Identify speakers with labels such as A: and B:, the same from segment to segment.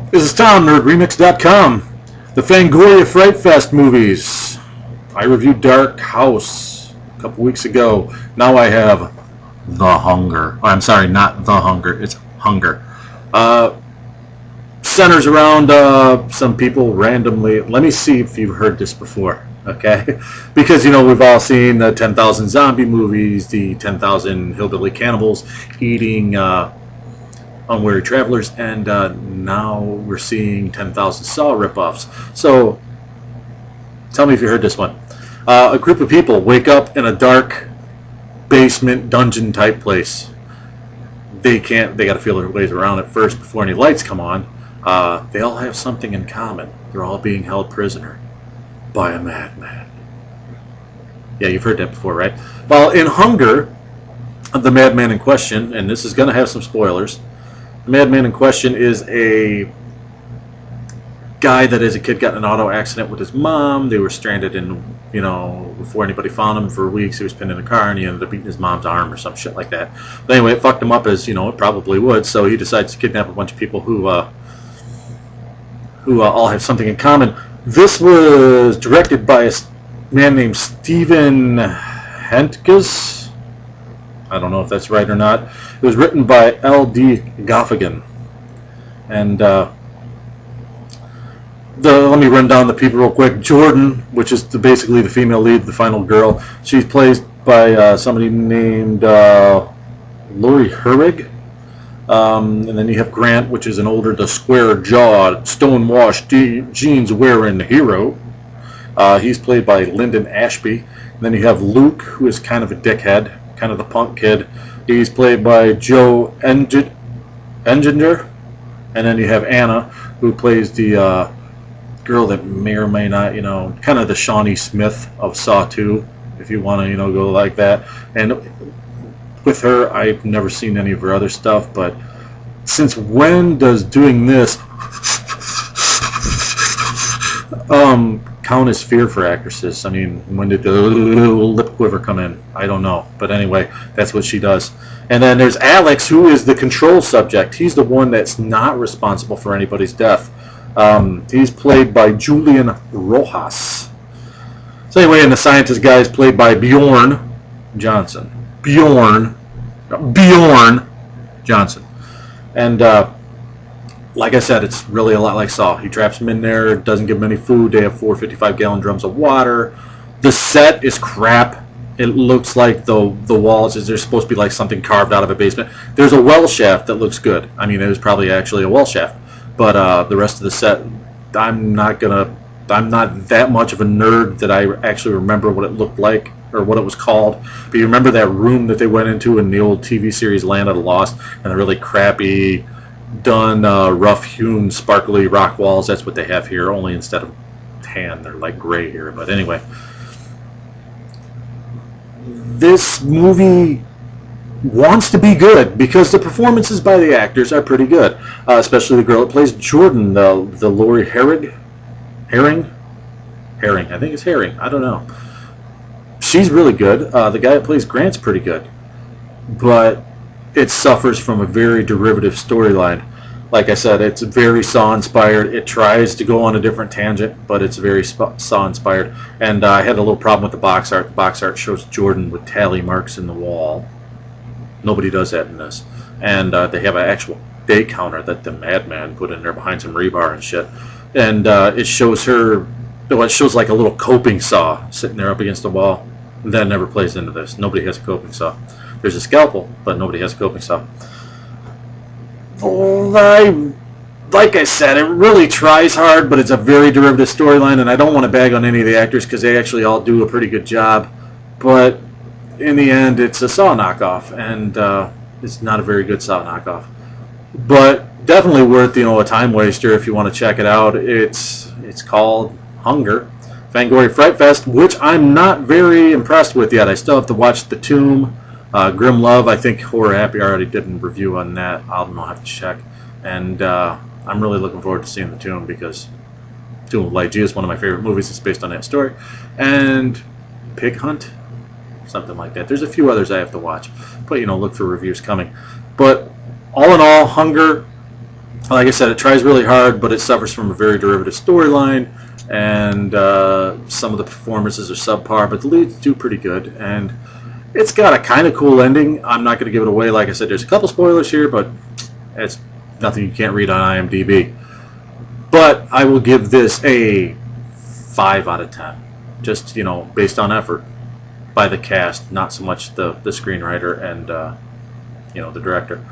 A: This is Tom, NerdRemix.com. The Fangoria Fright Fest movies. I reviewed Dark House a couple weeks ago. Now I have The Hunger. Oh, I'm sorry, not The Hunger. It's Hunger. Centers around some people randomly. Let me see if you've heard this before, okay? Because, we've all seen the 10,000 zombie movies, the 10,000 hillbilly cannibals eating Unwary Travelers, and now we're seeing 10,000 Saw ripoffs. So, tell me if you heard this one. A group of people wake up in a dark basement dungeon type place. They got to feel their ways around it first before any lights come on. They all have something in common. They're all being held prisoner by a madman. Yeah, you've heard that before, right? Well, in Hunger, the madman in question, and this is going to have some spoilers, the madman in question is a guy that as a kid got in an auto accident with his mom. They were stranded in, before anybody found him for weeks. He was pinned in a car and he ended up beating his mom's arm or some shit like that. But anyway, it fucked him up as, it probably would. So he decides to kidnap a bunch of people who all have something in common. This was directed by a man named Stephen Hentges. I don't know if that's right or not. It was written by L.D. Gaffigan. And let me run down the people real quick. Jordan, which is basically the female lead, the final girl. She's played by somebody named Lori Herrig. And then you have Grant, which is an older, the square-jawed, stone-washed, jeans-wearing hero. He's played by Lyndon Ashby. And then you have Luke, who is kind of a dickhead, kind of the punk kid. He's played by Joe Enginger. And then you have Anna, who plays the girl that may or may not, kind of the Shawnee Smith of Saw 2, if you want to, go like that. And with her, I've never seen any of her other stuff, but since when does doing this count as fear for actresses? I mean, when did the lip quiver come in? I don't know. But anyway, that's what she does. And then there's Alex, who is the control subject. He's the one that's not responsible for anybody's death. He's played by Julian Rojas. So anyway, and the scientist guy is played by Bjorn Johnson. Bjorn Johnson. And like I said, it's really a lot like Saw. He traps them in there, doesn't give them any food. They have 4 55-gallon drums of water. The set is crap. It looks like the walls, they're supposed to be like something carved out of a basement. There's a well shaft that looks good. I mean, it was probably actually a well shaft. But the rest of the set, I'm not that much of a nerd that I actually remember what it looked like or what it was called. But you remember that room that they went into in the old TV series Land of the Lost, and the really crappy, done, rough-hewn, sparkly rock walls? That's what they have here, only instead of tan, they're like gray here. But anyway, this movie wants to be good because the performances by the actors are pretty good, especially the girl that plays Jordan, the Lori Herring, I think it's Herring, I don't know. She's really good. The guy that plays Grant's pretty good, but it suffers from a very derivative storyline. Like I said, it's very Saw-inspired. It tries to go on a different tangent, but it's very Saw-inspired. And I had a little problem with the box art. The box art shows Jordan with tally marks in the wall. Nobody does that in this. And they have an actual day counter that the madman put in there behind some rebar and shit. And it shows her, it shows like a little coping saw sitting there up against the wall. That never plays into this. Nobody has a coping saw. There's a scalpel, but nobody has a coping saw. Like I said, it really tries hard, but it's a very derivative storyline, and I don't want to bag on any of the actors because they actually all do a pretty good job. But in the end, it's a Saw knockoff, and it's not a very good Saw knockoff. But definitely worth, a time waster if you want to check it out. It's called Hunger, Fangoria Fright Fest, which I'm not very impressed with yet. I still have to watch The Tomb. Grim Love, I think Horror Happy already did a review on that. I'll have to check. And I'm really looking forward to seeing The Tomb because Tomb of Lygia is one of my favorite movies. It's based on that story. And Pig Hunt, something like that. There's a few others I have to watch. But, look for reviews coming. But all in all, Hunger, like I said, it tries really hard, but it suffers from a very derivative storyline, and some of the performances are subpar, but the leads do pretty good, and it's got a kind of cool ending. I'm not going to give it away. Like I said, there's a couple spoilers here, but it's nothing you can't read on IMDb. But I will give this a 5 out of 10, just, based on effort by the cast, not so much the screenwriter and the director.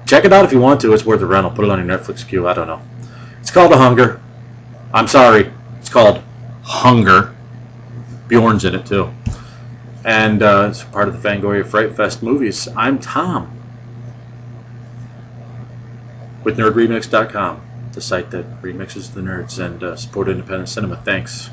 A: Check it out if you want to. It's worth a rental. Put it on your Netflix queue. I don't know. It's called The Hunger. I'm sorry. It's called Hunger. Bjorn's in it too. And it's part of the Fangoria Fright Fest movies. I'm Tom with NerdRemix.com, the site that remixes the nerds and support independent cinema. Thanks.